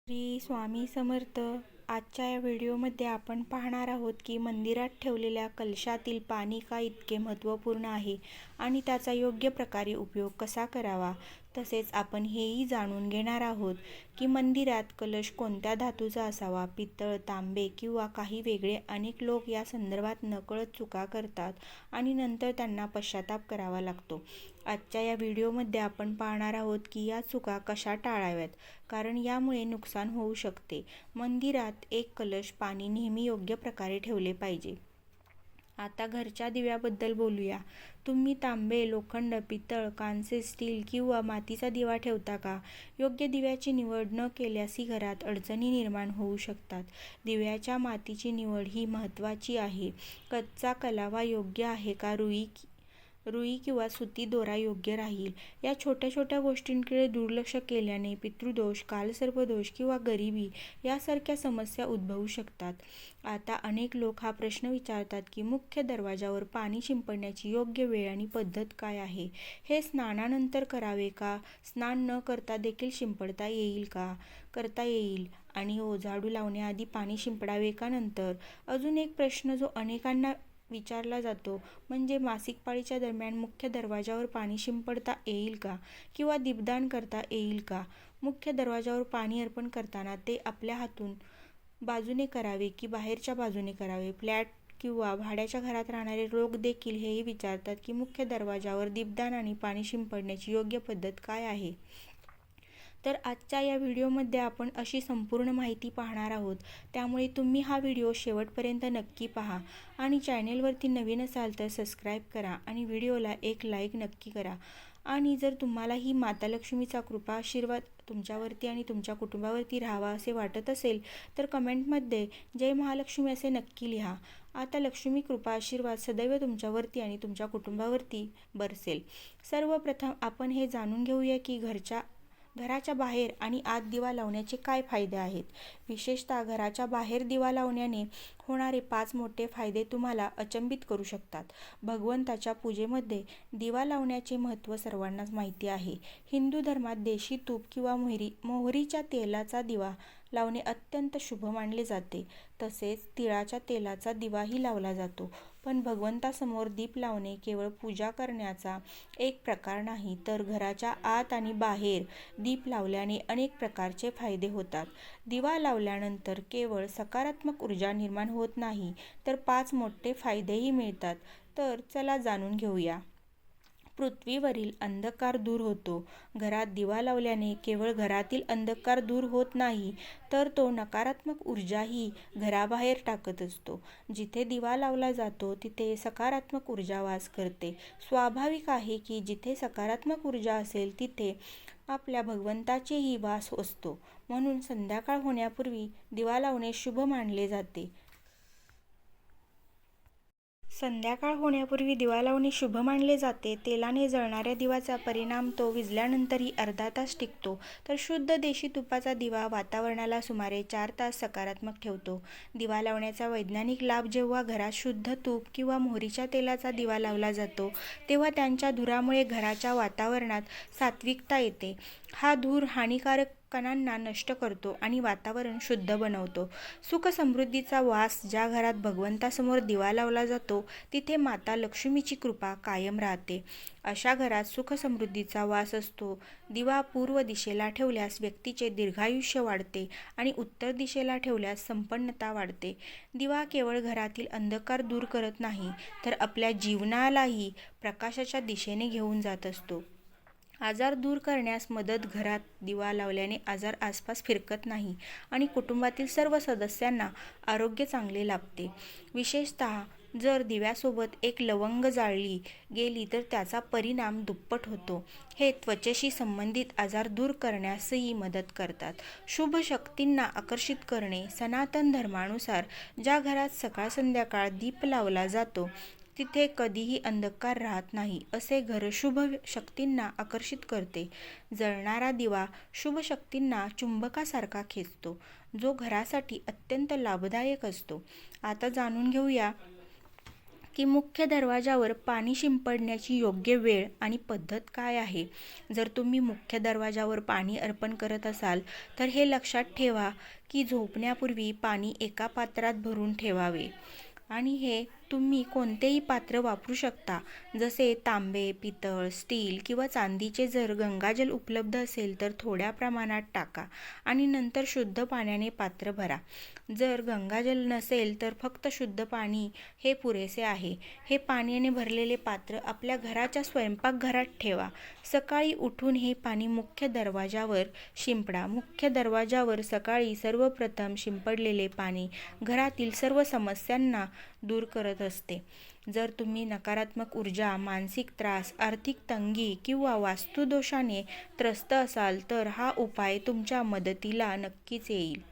श्री स्वामी समर्थ. आजच्या या व्हिडिओमध्ये आपण पाहणार आहोत की मंदिरात ठेवलेल्या कलशातील पाणी का इतके महत्त्वपूर्ण आहे आणि त्याचा योग्य प्रकारे उपयोग कसा करावा. तसेच आपण हेही जाणून घेणार आहोत की मंदिरात कलश कोणत्या धातूचा असावा, पितळ, तांबे किंवा काही वेगळे. अनेक लोक या संदर्भात नकळत चुका करतात आणि नंतर त्यांना पश्चाताप करावा लागतो. आजच्या या व्हिडिओमध्ये आपण पाहणार आहोत की या चुका कशा टाळाव्यात, कारण यामुळे नुकसान होऊ शकते. मंदिरात एक कलश पाणी नेहमी योग्य प्रकारे ठेवले पाहिजे. आता घरच्या दिव्याबद्दल बोलूया. तुम्ही तांबे, लोखंड, पितळ, कांस्य, स्टील किंवा मातीचा दिवा ठेवता का? योग्य दिव्याची निवड न केल्यासही घरात अडचणी निर्माण होऊ शकतात. दिव्याच्या मातीची निवड ही महत्त्वाची आहे. कच्चा कलावा योग्य आहे का? रुई किंवा सुती दोरा योग्य राहील. या छोट्या छोट्या गोष्टींकडे दुर्लक्ष केल्याने पितृदोष, कालसर्पदोष किंवा गरिबी यासारख्या समस्या उद्भवू शकतात. आता अनेक लोक हा प्रश्न विचारतात की मुख्य दरवाजावर पाणी शिंपडण्याची योग्य वेळ आणि पद्धत काय आहे? हे स्नानानंतर करावे का? स्नान न करता देखील शिंपडता येईल का? करता येईल. आणि झाडू लावण्याआधी पाणी शिंपडावे का नंतर? अजून एक प्रश्न जो अनेकांना विचारला जातो म्हणजे मासिक पाळीच्या दरम्यान मुख्य दरवाजावर पाणी शिंपडता येईल का किंवा दीपदान करता येईल का? मुख्य दरवाजावर पाणी अर्पण करताना ते आपल्या हातून बाजूने करावे की बाहेरच्या बाजूने करावे? फ्लॅट किंवा भाड्याच्या घरात राहणारे लोक देखील हेही विचारतात की मुख्य दरवाजावर दीपदान आणि पाणी शिंपडण्याची योग्य पद्धत काय आहे? तर आजच्या या व्हिडिओमध्ये आपण अशी संपूर्ण माहिती पाहणार आहोत. त्यामुळे तुम्ही हा व्हिडिओ शेवटपर्यंत नक्की पहा आणि चॅनेलवरती नवीन असाल तर सबस्क्राईब करा आणि व्हिडिओला एक लाईक नक्की करा. आणि जर तुम्हाला ही माता लक्ष्मीचा कृपा आशीर्वाद तुमच्यावरती आणि तुमच्या कुटुंबावरती राहावा असे वाटत असेल तर कमेंटमध्ये जय महालक्ष्मी असे नक्की लिहा. आता लक्ष्मी कृपा आशीर्वाद सदैव तुमच्यावरती आणि तुमच्या कुटुंबावरती बरसेल. सर्वप्रथम आपण हे जाणून घेऊया की घराच्या बाहेर आणि आत दिवा लावण्याचे काय फायदे आहेत. विशेषतः घराच्या बाहेर दिवा लावण्याने होणारे 5 मोठे फायदे तुम्हाला अचंबित करू शकतात. भगवंताच्या पूजेमध्ये दिवा लावण्याचे महत्त्व सर्वांनाच माहिती आहे. हिंदू धर्मात देशी तूप किंवा मोहरीच्या तेलाचा दिवा लावणे अत्यंत शुभ मानले जाते. तसेच तिळाच्या तेलाचा दिवाही लावला जातो. पण भगवंतासमोर दीप लावणे केवळ पूजा करण्याचा एक प्रकार नाही, तर घराच्या आत आणि बाहेर दीप लावल्याने अनेक प्रकारचे फायदे होतात. दिवा लावल्यानंतर केवळ सकारात्मक ऊर्जा निर्माण होत नाही, तर 5 मोठे फायदेही मिळतात. तर चला जाणून घेऊया. पृथ्वीवरील अंधकार दूर होतो. घरात दिवा लावल्याने केवळ घरातील अंधकार दूर होत नाही, तर तो नकारात्मक ऊर्जाही घराबाहेर टाकत असतो. जिथे दिवा लावला जातो तिथे सकारात्मक ऊर्जा वास करते. स्वाभाविक आहे की जिथे सकारात्मक ऊर्जा असेल तिथे आपल्या भगवंताचेही वास असतो. म्हणून संध्याकाळ होण्यापूर्वी दिवा लावणे शुभ मानले जाते. संध्याकाळ होण्यापूर्वी दिवा लावणे शुभ मानले जाते. तेलाने जळणाऱ्या दिव्याचा परिणाम तो विझल्यानंतरही अर्धा तास टिकतो, तर शुद्ध देशी तुपाचा दिवा वातावरणाला सुमारे 4 तास सकारात्मक ठेवतो. दिवा लावण्याचा वैज्ञानिक लाभ: जेव्हा घरात शुद्ध तूप किंवा मोहरीच्या तेलाचा दिवा लावला जातो तेव्हा त्यांच्या धुरामुळे घराच्या वातावरणात सात्विकता येते. हा धूर हानिकारक कणांना नष्ट करतो आणि वातावरण शुद्ध बनवतो. सुख समृद्धीचा वास: ज्या घरात भगवंतासमोर दिवा लावला जातो तिथे माता लक्ष्मीची कृपा कायम राहते. अशा घरात सुख समृद्धीचा वास असतो. दिवा पूर्व दिशेला ठेवल्यास व्यक्तीचे दीर्घायुष्य वाढते आणि उत्तर दिशेला ठेवल्यास संपन्नता वाढते. दिवा केवळ घरातील अंधकार दूर करत नाही, तर आपल्या जीवनालाही प्रकाशाच्या दिशेने घेऊन जात असतो. आजार दूर करण्यास मदत: घरात दिवा लावल्याने आजार आसपास फिरकत नाही आणि कुटुंबातील सर्व सदस्यांना आरोग्य चांगले लाभते. विशेषतः जर दिव्यासोबत एक लवंग जाळली गेली तर त्याचा परिणाम दुप्पट होतो. हे त्वचेशी संबंधित आजार दूर करण्यासही मदत करतात. शुभ शक्तींना आकर्षित करणे: सनातन धर्मानुसार ज्या घरात सकाळ संध्याकाळ दीप लावला जातो तिथे कधीही अंधकार राहत नाही. असे घर शुभ शक्तींना आकर्षित करते. जळणारा दिवा शुभ शक्तींना चुंबकासारखा खेचतो, जो घरासाठी अत्यंत लाभदायक असतो. आता जाणून घेऊया की मुख्य दरवाजावर पाणी शिंपडण्याची योग्य वेळ आणि पद्धत काय आहे. जर तुम्ही मुख्य दरवाजावर पाणी अर्पण करत असाल तर हे लक्षात ठेवा की झोपण्यापूर्वी पाणी एका पात्रात भरून ठेवावे आणि हे तुम्ही कोणतेही पात्र वापरू शकता, जसे तांबे, पितळ, स्टील किंवा चांदीचे. जर गंगाजल उपलब्ध असेल तर थोड्या प्रमाणात टाका आणि नंतर शुद्ध पाण्याने पात्र भरा. जर गंगाजल नसेल तर फक्त शुद्ध पाणी हे पुरेसे आहे. हे पाण्याने भरलेले पात्र आपल्या घराच्या स्वयंपाकघरात ठेवा. सकाळी उठून हे पाणी मुख्य दरवाजावर शिंपडा. मुख्य दरवाजावर सकाळी सर्वप्रथम शिंपडलेले पाणी घरातील सर्व समस्यांना दूर करत असते. जर तुम्ही नकारात्मक ऊर्जा, मानसिक त्रास, आर्थिक तंगी किंवा वास्तुदोषाने त्रस्त असाल तर हा उपाय तुमच्या मदतीला नक्कीच येईल.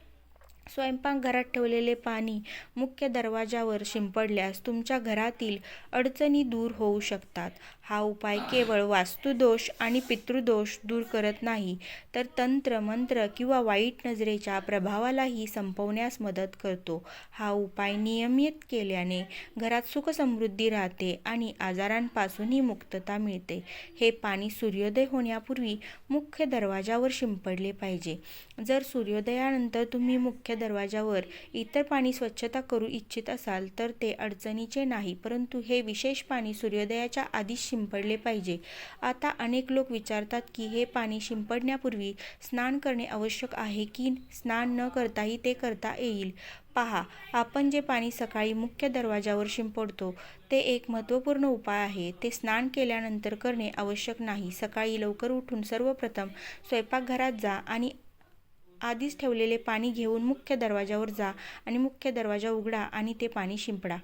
स्वयंपाकघरात ठेवलेले पाणी मुख्य दरवाजावर शिंपडल्यास तुमच्या घरातील अडचणी दूर होऊ शकतात. हा उपाय केवळ वास्तुदोष आणि पितृदोष दूर करत नाही, तर तंत्र, मंत्र किंवा वाईट नजरेच्या प्रभावालाही संपवण्यास मदत करतो. हा उपाय नियमित केल्याने घरात सुख समृद्धी राहते आणि आजारांपासूनही मुक्तता मिळते. हे पाणी सूर्योदय होण्यापूर्वी मुख्य दरवाजावर शिंपडले पाहिजे. जर सूर्योदयानंतर तुम्ही मुख्य दरवाजावर इतर पाणी स्वच्छता करू इच्छित असाल तर ते अडचणीचे नाही, परंतु हे विशेष पाणी सूर्योदयाच्या आधीच शिंपडले पाहिजे. आता अनेक लोक विचारतात की हे पाणी शिंपडण्यापूर्वी स्नान करणे आवश्यक आहे की स्नान न करताही ते करता येईल. पहा, आपण जे पाणी सकाळी मुख्य दरवाजावर शिंपडतो ते एक महत्त्वपूर्ण उपाय आहे. ते स्नान केल्यानंतर करणे आवश्यक नाही. सकाळी लवकर उठून सर्वप्रथम स्वयंपाकघरात जा आणि आधीच ठेवलेले पाणी घेऊन मुख्य दरवाजावर जा आणि मुख्य दरवाजा उघडा आणि ते पाणी शिंपडा.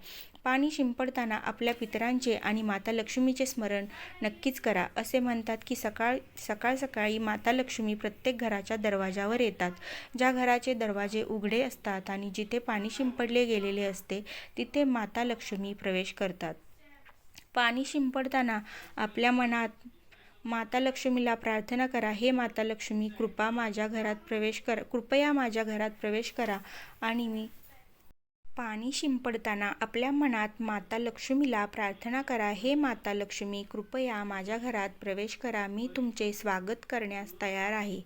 पाणी शिंपडताना आपल्या पितरांचे आणि माता लक्ष्मीचे स्मरण नक्कीच करा. असे म्हणतात की सकाळी माता लक्ष्मी प्रत्येक घराच्या दरवाजावर येतात. ज्या घराचे दरवाजे उघडे असतात आणि जिथे पाणी शिंपडले गेलेले असते तिथे माता लक्ष्मी प्रवेश करतात. पाणी शिंपडताना आपल्या मनात माता लक्ष्मीला प्रार्थना करा, हे माता लक्ष्मी कृपया माझ्या घरात प्रवेश करा आणि मी पाणी शिंपडताना आपल्या मनात माता लक्ष्मीला प्रार्थना करा, हे माता लक्ष्मी कृपया माझ्या घरात प्रवेश करा, मी तुमचे स्वागत करण्यास तयार आहे.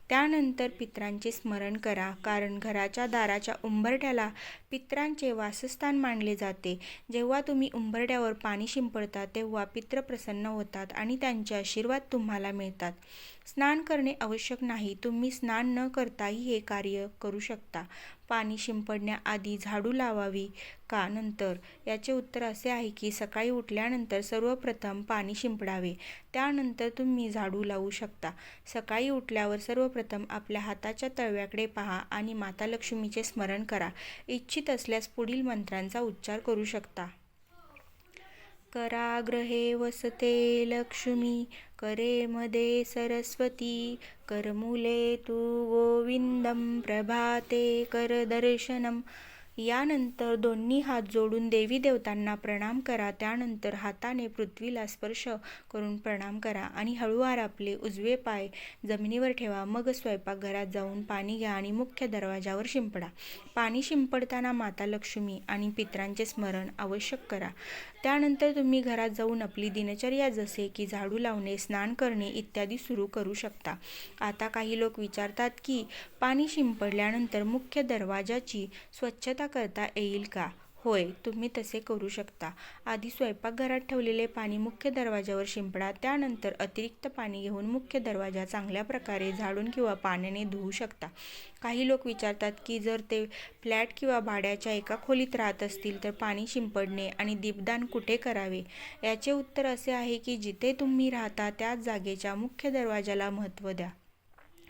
त्यानंतर पितरांचे स्मरण करा, कारण घराच्या दाराच्या उंबरठ्याला पितरांचे वासस्थान मानले जाते. जेव्हा तुम्ही उंबरठ्यावर पाणी शिंपडता तेव्हा पितृ प्रसन्न होतात आणि त्यांचे आशीर्वाद तुम्हाला मिळतात. स्नान करणे आवश्यक नाही. तुम्ही स्नान न करताही हे कार्य करू शकता. पाणी शिंपडण्याआधी झाडू लावावी का नंतर? याचे उत्तर असे आहे की सकाळी उठल्यानंतर सर्वप्रथम पाणी शिंपडावे, त्यानंतर तुम्ही झाडू लावू शकता. सकाळी उठल्यावर सर्वप्रथम आपल्या हाताच्या तळव्याकडे पहा आणि माता लक्ष्मीचे स्मरण करा. इच्छित असल्यास पुढील मंत्रांचा उच्चार करू शकता. कराग्रहे वसते लक्ष्मी, करे मध्ये सरस्वती, करमूले तू गोविंदम, प्रभाते करदर्शनम. यानंतर दोन्ही हात जोडून देवी देवतांना प्रणाम करा. त्यानंतर हाताने पृथ्वीला स्पर्श करून प्रणाम करा आणि हळूवार आपले उजवे पाय जमिनीवर ठेवा. मग स्वयंपाकघरात जाऊन पाणी घ्या आणि मुख्य दरवाजावर शिंपडा. पाणी शिंपडताना माता लक्ष्मी आणि पितरांचे स्मरण आवश्यक करा. त्यानंतर तुम्ही घरात जाऊन आपली दिनचर्या जसे की झाडू लावणे, स्नान करणे इत्यादी सुरू करू शकता. आता काही लोक विचारतात की पाणी शिंपडल्यानंतर मुख्य दरवाजाची स्वच्छता करता येईल का? होय, तुम्ही तसे करू शकता. आधी स्वयंपाकघरात ठेवलेले पाणी मुख्य दरवाजावर शिंपडा. त्यानंतर अतिरिक्त पाणी घेऊन मुख्य दरवाजा चांगल्या प्रकारे झाडून किंवा पाण्याने धुवू शकता. काही लोक विचारतात की जर ते फ्लॅट किंवा भाड्याच्या एका खोलीत राहत असतील तर पाणी शिंपडणे आणि दीपदान कुठे करावे? याचे उत्तर असे आहे की जिथे तुम्ही राहता त्याच जागेच्या मुख्य दरवाजाला महत्त्व द्या.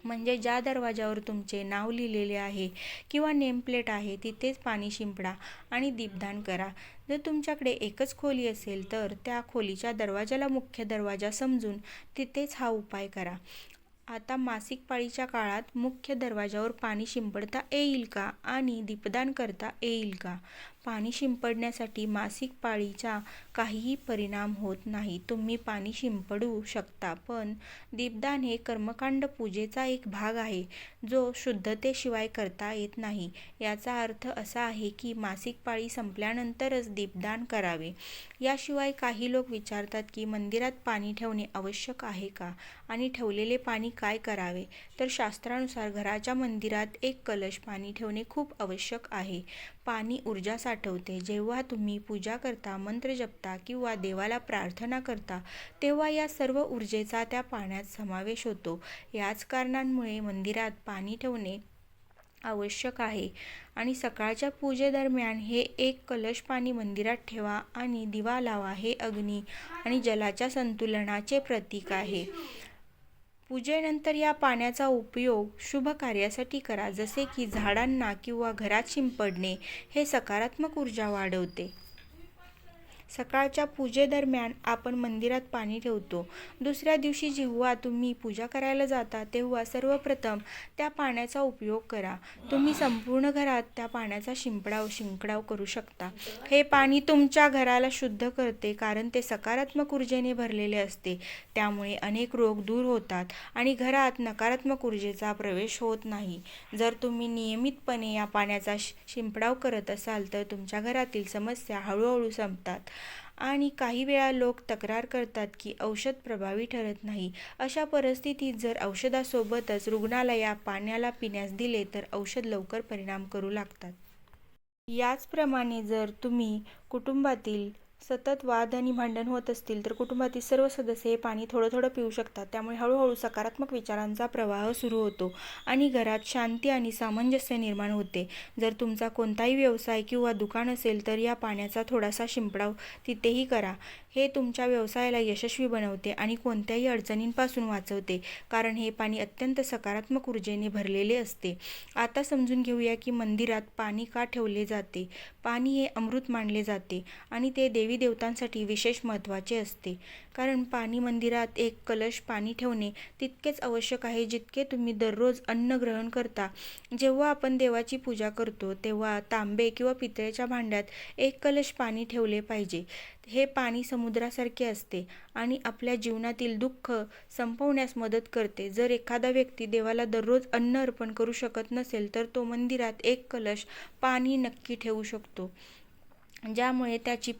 म्हणजे ज्या दरवाजावर तुमचे नाव लिहिलेले आहे किंवा नेमप्लेट आहे तिथेच पाणी शिंपडा आणि दीपदान करा. जर तुमच्याकडे एकच खोली असेल तर त्या खोलीच्या दरवाजाला मुख्य दरवाजा समजून तिथेच हा उपाय करा. आता मासिक पाळीच्या काळात मुख्य दरवाजावर पाणी शिंपडता येईल का आणि दीपदान करता येईल का? पाणी शिंपडण्यासाठी मासिक पाळीचा काहीही परिणाम होत नाही. तुम्ही पाणी शिंपडू शकता, पण दीपदान हे कर्मकांड पूजेचा एक भाग आहे, जो शुद्धतेशिवाय करता येत नाही. याचा अर्थ असा आहे की मासिक पाळी संपल्यानंतरच दीपदान करावे. याशिवाय काही लोक विचारतात की मंदिरात पाणी ठेवणे आवश्यक आहे का आणि ठेवलेले पाणी काय करावे? तर शास्त्रानुसार घराच्या मंदिरात एक कलश पाणी ठेवणे खूप आवश्यक आहे. पाणी ऊर्जा साठवते. जेव्हा तुम्ही पूजा करता, मंत्र जपता किंवा देवाला प्रार्थना करता, तेव्हा या सर्व ऊर्जेचा त्या पाण्यात समावेश होतो. याच कारणांमुळे मंदिरात पाणी ठेवणे आवश्यक आहे. आणि सकाळच्या पूजेदरम्यान हे एक कलश पाणी मंदिरात ठेवा आणि दिवा लावा. हे अग्नी आणि जलाच्या संतुलनाचे प्रतीक आहे. पूजेनंतर या पाण्याचा उपयोग शुभ कार्यासाठी करा, जसे की झाडांना किंवा घरात शिंपडणे. हे सकारात्मक ऊर्जा वाढवते. सकाळच्या पूजेदरम्यान आपण मंदिरात पाणी ठेवतो. दुसऱ्या दिवशी जेव्हा तुम्ही पूजा करायला जाता, तेव्हा सर्वप्रथम त्या पाण्याचा उपयोग करा. तुम्ही संपूर्ण घरात त्या पाण्याचा शिंपडाव करू शकता. हे पाणी तुमच्या घराला शुद्ध करते, कारण ते सकारात्मक ऊर्जेने भरलेले असते. त्यामुळे अनेक रोग दूर होतात आणि घरात नकारात्मक ऊर्जेचा प्रवेश होत नाही. जर तुम्ही नियमितपणे या पाण्याचा शिंपडाव करत असाल, तर तुमच्या घरातील समस्या हळूहळू संपतात. आणि काही वेळा लोक तक्रार करतात की औषध प्रभावी ठरत नाही. अशा परिस्थितीत जर औषधासोबतच रुग्णाला या पाण्याला पिण्यास दिले, तर औषध लवकर परिणाम करू लागतात. याचप्रमाणे जर तुम्ही कुटुंबातील सतत वाद आणि भांडण होत असतील, तर कुटुंबातील सर्व सदस्य हे पाणी थोडं थोडं पिऊ शकतात. त्यामुळे हळूहळू सकारात्मक विचारांचा प्रवाह सुरू होतो आणि घरात शांती आणि सामंजस्य निर्माण होते. जर तुमचा कोणताही व्यवसाय किंवा दुकान असेल, तर या पाण्याचा थोडासा शिंपडाव तिथेही करा. हे तुमच्या व्यवसायाला यशस्वी बनवते आणि कोणत्याही अडचणींपासून वाचवते, कारण हे पाणी अत्यंत सकारात्मक ऊर्जेने भरलेले असते. आता समजून घेऊया की मंदिरात पाणी का ठेवले जाते. पाणी हे अमृत मानले जाते आणि ते देवी देवतांसाठी विशेष महत्त्वाचे असते. कारण पाणी मंदिरात एक कलश पाणी ठेवणे तितकेच आवश्यक आहे, जितके तुम्ही दररोज अन्न ग्रहण करता. जेव्हा आपण देवाची पूजा करतो, तेव्हा तांबे किंवा पितळेच्या भांड्यात एक कलश पाणी ठेवले पाहिजे. हे पाणी समुद्रासारखे असते आणि आपल्या जीवनातील दुःख संपवण्यास मदत करते. जर एखादा व्यक्ती देवाला दररोज अन्न अर्पण करू शकत नसेल, तर तो मंदिरात एक कलश पाणी नक्की ठेवू शकतो, ज्यामुळे त्याची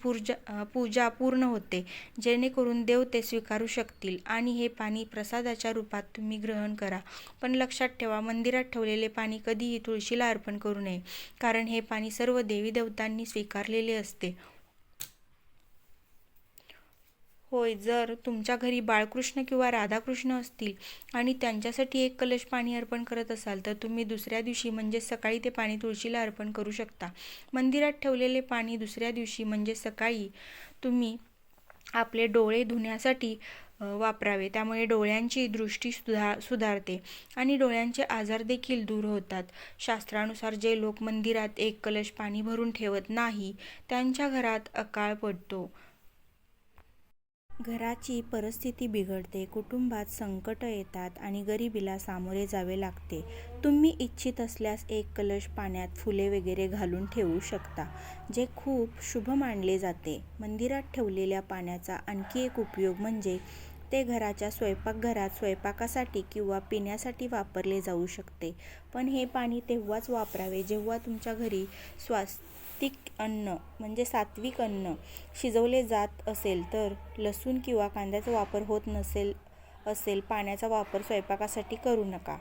पूजा पूर्ण होते, जेणेकरून देव ते स्वीकारू शकतील. आणि हे पाणी प्रसादाच्या रूपात तुम्ही ग्रहण करा. पण लक्षात ठेवा, मंदिरात ठेवलेले पाणी कधीही तुळशीला अर्पण करू नये, कारण हे पाणी सर्व देवी देवतांनी स्वीकारलेले असते. होय, जर तुमच्या घरी बाळकृष्ण किंवा राधाकृष्ण असतील आणि त्यांच्यासाठी एक कलश पाणी अर्पण करत असाल, तर तुम्ही दुसऱ्या दिवशी म्हणजेच सकाळी ते पाणी तुळशीला अर्पण करू शकता. मंदिरात ठेवलेले पाणी दुसऱ्या दिवशी म्हणजे सकाळी तुम्ही आपले डोळे धुण्यासाठी वापरावे. त्यामुळे डोळ्यांची दृष्टी सुधारते आणि डोळ्यांचे आजार देखील दूर होतात. शास्त्रानुसार जे लोक मंदिरात एक कलश पाणी भरून ठेवत नाही, त्यांच्या घरात अकाळ पडतो. घराची परिस्थिती बिघडते, कुटुंबात संकट येतात आणि गरिबीला सामोरे जावे लागते. तुम्ही इच्छित असल्यास एक कलश पाण्यात फुले वगैरे घालून ठेवू शकता, जे खूप शुभ मानले जाते. मंदिरात ठेवलेल्या पाण्याचा आणखी एक उपयोग म्हणजे ते घराच्या स्वयंपाकघरात स्वयंपाकासाठी किंवा पिण्यासाठी वापरले जाऊ शकते. पण हे पाणी तेव्हाच वापरावे जेव्हा तुमच्या घरी सात्विक अन्न शिजवले जात असेल. तर लसूण किंवा कांद्याचा वापर होत असेल, पाण्याचा वापर स्वयंपाकासाठी करू नका.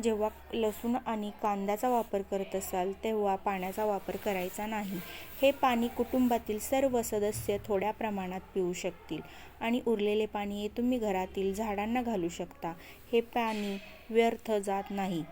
जेव्हा लसूण आणि कांद्याचा वापर करत असाल, तेव्हा पाण्याचा वापर करायचा नाही. हे पाणी कुटुंबातील सर्व सदस्य थोड्या प्रमाणात पिऊ शकतील आणि उरलेले पाणी हे तुम्ही घरातील झाडांना घालू शकता. हे पाणी व्यर्थ जात नाही.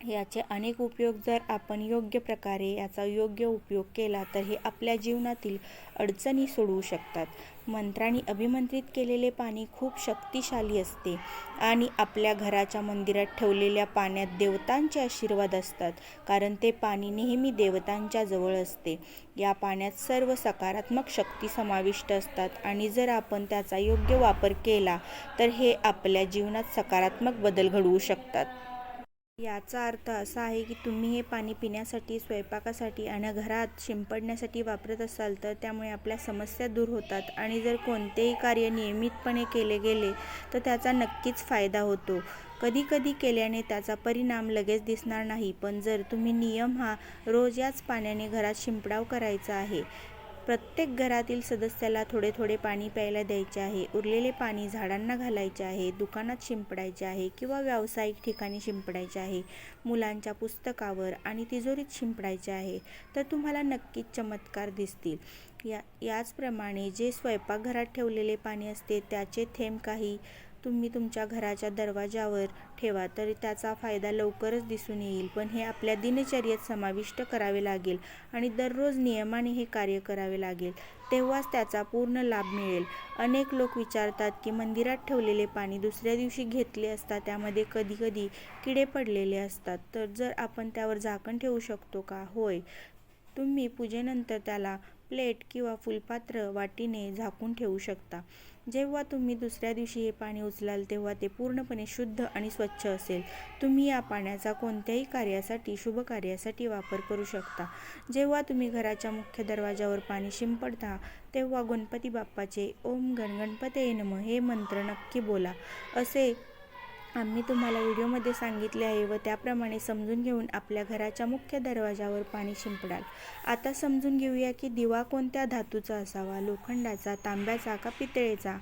याचे अनेक उपयोग जर आपण योग्य प्रकारे याचा योग्य उपयोग केला, तर हे आपल्या जीवनातील अडचणी सोडवू शकतात. मंत्रांनी अभिमंत्रित केलेले पाणी खूप शक्तिशाली असते आणि आपल्या घराच्या मंदिरात ठेवलेल्या पाण्यात देवतांचे आशीर्वाद असतात, कारण ते पाणी नेहमी देवतांच्या जवळ असते. या पाण्यात सर्व सकारात्मक शक्ती समाविष्ट असतात आणि जर आपण त्याचा योग्य वापर केला, तर हे आपल्या जीवनात सकारात्मक बदल घडवू शकतात. याचा अर्थ असा आहे की तुम्ही हे पाणी पिण्यासाठी, स्वयंपाकासाठी आणि घरात शिंपडण्यासाठी वापरत असाल तर त्यामुळे आपल्या समस्या दूर होतात आणि जर कोणतेही कार्य नियमितपणे केले गेले तर त्याचा नक्कीच फायदा होतो. कधी-कधी केल्याने त्याचा परिणाम लगेच दिसणार नाही, पण जर तुम्ही नियम हा रोज याच पाण्याने घरात शिंपडाव करायचा आहे. प्रत्येक घरातील सदस्याला थोडे थोडे पाणी प्यायला द्यायचे आहे. उरलेले पाणी झाडांना घालायचे आहे, दुकानात शिंपडायचे आहे किंवा व्यावसायिक ठिकाणी शिंपडायचे आहे, मुलांच्या पुस्तकावर आणि तिजोरीत शिंपडायचे आहे. तर तुम्हाला नक्कीच चमत्कार दिसतील. याचप्रमाणे जे स्वयंपाकघरात ठेवलेले पाणी असते त्याचे थेंब काही तुम्ही तुमच्या घराच्या दरवाजावर ठेवा तर त्याचा फायदा लवकरच दिसून येईल. पण हे आपल्या दिनचर्येत समाविष्ट करावे लागेल आणि दररोज नियमाने हे कार्य करावे लागेल. तेव्हाच त्याचा पूर्ण लाभ मिळेल. अनेक लोक विचारतात की मंदिरात ठेवलेले पाणी दुसऱ्या दिवशी घेतले असता त्यामध्ये कधी-कधी किडे पडलेले असतात, तर जर आपण त्यावर झाकण ठेवू शकतो का? होय. तुम्ही पूजेनंतर त्याला प्लेट किंवा फुलपात्र वाटीने झाकून ठेवू शकता. जेव्हा तुम्ही दुसऱ्या दिवशी हे पाणी उचलाल तेव्हा ते पूर्णपणे शुद्ध आणि स्वच्छ असेल. तुम्ही या पाण्याचा कोणत्याही कार्यासाठी, शुभ कार्यासाठी वापर करू शकता. जेव्हा तुम्ही घराच्या मुख्य दरवाजावर पाणी शिंपडता तेव्हा गणपती बाप्पाचे ओम गण गणपतये नमः हे मंत्र नक्की बोला. असे आम्ही तुम्हाला व्हिडिओमध्ये सांगितले आहे व त्याप्रमाणे समजून घेऊन आपल्या घराच्या मुख्य दरवाजावर पाणी शिंपडाल. आता समजून घेऊया की दिवा कोणत्या धातूचा असावा. लोखंडाचा, तांब्याचा का पितळेचा,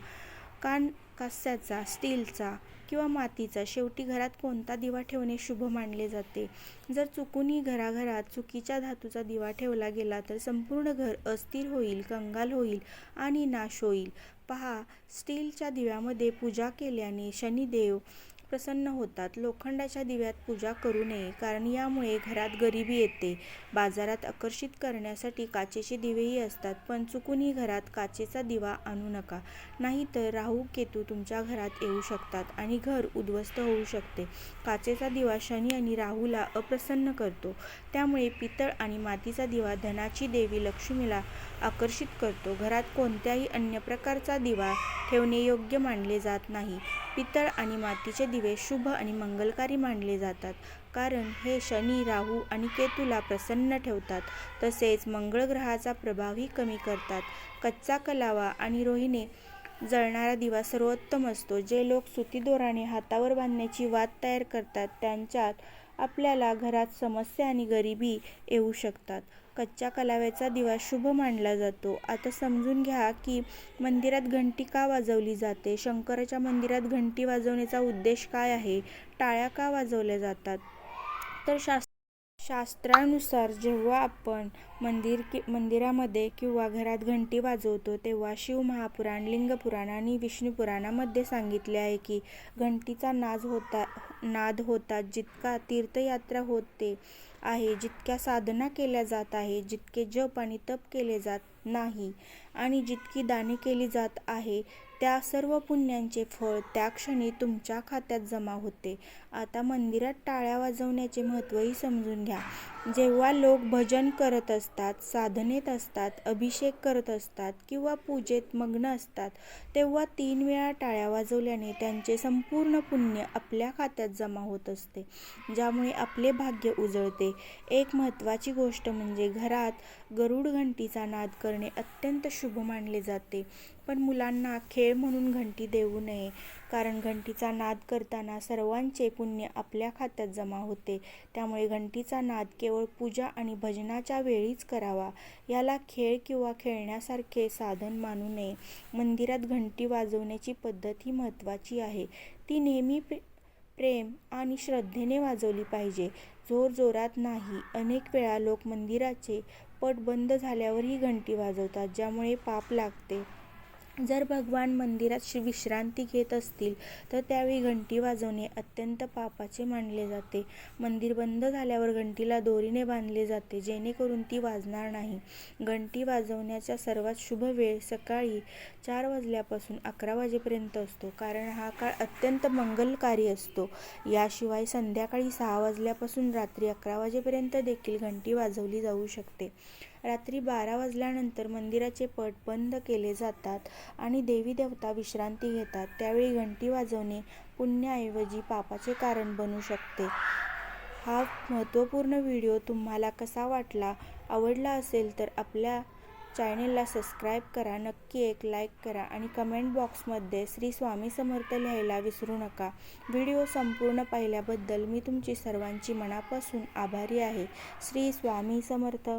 कांस्याचा, स्टीलचा किंवा मातीचा. शेवटी घरात कोणता दिवा ठेवणे शुभ मानले जाते. जर चुकूनही घराघरात चुकीच्या धातूचा दिवा ठेवला गेला तर संपूर्ण घर अस्थिर होईल, कंगाल होईल आणि नाश होईल. पहा, स्टीलच्या दिव्यामध्ये पूजा केल्याने शनिदेव प्रसन्न होतात. लोखंडाच्या दिव्यात पूजा करू नये कारण यामुळे घरात गरिबी येते. बाजारात आकर्षित करण्यासाठी काचेचे दिवेही असतात, पण चुकूनही घरात काचेचा दिवा आणू नका, नाहीतर राहू केतू तुमच्या घरात येऊ शकतात आणि घर उद्ध्वस्त होऊ शकते. काचेचा दिवा शनी आणि राहूला अप्रसन्न करतो, त्यामुळे पितळ आणि मातीचा दिवा धनाची देवी लक्ष्मीला आकर्षित करतो. घरात कोणत्याही अन्य प्रकारचा दिवा ठेवणे योग्य मानले जात नाही. पितळ आणि मातीचे दिवे शुभ आणि मंगलकारी मानले जातात कारण हे शनी, राहू आणि केतूला प्रसन्न ठेवतात. तसेच मंगळ ग्रहाचा प्रभावही कमी करतात. कच्चा कलावा आणि रोहीने जळणारा दिवा सर्वोत्तम असतो. जे लोक सुती दोराने हातावर बांधण्याची वात तयार करतात त्यांच्यात आपल्याला घरात समस्या आणि गरिबी येऊ शकतात. कच्च्या कलाव्याचा दिवा शुभ मानला जातो. आता समजून घ्या की मंदिरात घंटी का वाजवली जाते. शंकराच्या मंदिरात घंटी वाजवण्याचा उद्देश काय आहे? टाळ्या का वाजवल्या जातात? तर शास्त्रानुसार जेव्हा आपण मंदिरामध्ये किंवा घरात घंटी वाजवतो तेव्हा शिव महापुराण, लिंगपुराण आणि विष्णू पुराणामध्ये सांगितले आहे की घंटीचा नाद होतात जितका तीर्थयात्रा होते आहे, जितक्या साधना केल्या जात आहे, जितके जप आणि तप केले जात नाही आणि जितकी दाने केली जात आहे त्या सर्व पुण्यांचे फळ त्या क्षणी तुमच्या खात्यात जमा होते. आता मंदिरात टाळ्या वाजवण्याचे महत्त्वही समजून घ्या. जेव्हा लोक भजन करत असतात, साधनेत असतात, अभिषेक करत असतात किंवा पूजेत मग्न असतात तेव्हा 3 वेळा टाळ्या वाजवल्याने त्यांचे संपूर्ण पुण्य आपल्या खात्यात जमा होत असते, ज्यामुळे आपले भाग्य उजळते. एक महत्त्वाची गोष्ट म्हणजे घरात गरुड घंटीचा नाद करणे अत्यंत शुभ मानले जाते. पण मुलांना खेळ म्हणून घंटी देऊ नये कारण घंटीचा नाद करताना सर्वांचे पुण्य आपल्या खात्यात जमा होते. त्यामुळे घंटीचा नाद केवळ पूजा आणि भजनाच्या वेळीच करावा. याला खेळ किंवा खेळण्यासारखे साधन मानू नये. मंदिरात घंटी वाजवण्याची पद्धत ही महत्त्वाची आहे. ती नेहमी प्रेम आणि श्रद्धेने वाजवली पाहिजे, जोरजोरात नाही. अनेक वेळा लोक मंदिराचे पट बंद झाल्यावरही घंटी वाजवतात, ज्यामुळे पाप लागते. जर भगवान मंदिरात विश्रांती घेत असतील तर त्यावेळी घंटी वाजवणे अत्यंत पापाचे मानले जाते. मंदिर बंद झाल्यावर घंटीला दोरीने बांधले जाते जेणेकरून ती वाजणार नाही. घंटी वाजवण्याचा सर्वात शुभ वेळ सकाळी 4 वाजल्यापासून 11 वाजेपर्यंत असतो कारण हा काळ अत्यंत मंगलकारी असतो. याशिवाय संध्याकाळी 6 वाजल्यापासून रात्री 11 वाजेपर्यंत देखील घंटी वाजवली जाऊ शकते. रात्री 12 वाजल्यानंतर मंदिराचे पट बंद केले जातात आणि देवी देवता विश्रांती घेतात. त्यावेळी घंटी वाजवणे पुण्याऐवजी पापाचे कारण बनू शकते. हा महत्त्वपूर्ण व्हिडिओ तुम्हाला कसा वाटला? आवडला असेल तर आपल्या चॅनेलला सबस्क्राईब करा, नक्की एक लाईक करा आणि कमेंट बॉक्समध्ये श्री स्वामी समर्थ लिहायला विसरू नका. व्हिडिओ संपूर्ण पाहिल्याबद्दल मी तुमची सर्वांची मनापासून आभारी आहे. श्री स्वामी समर्थ.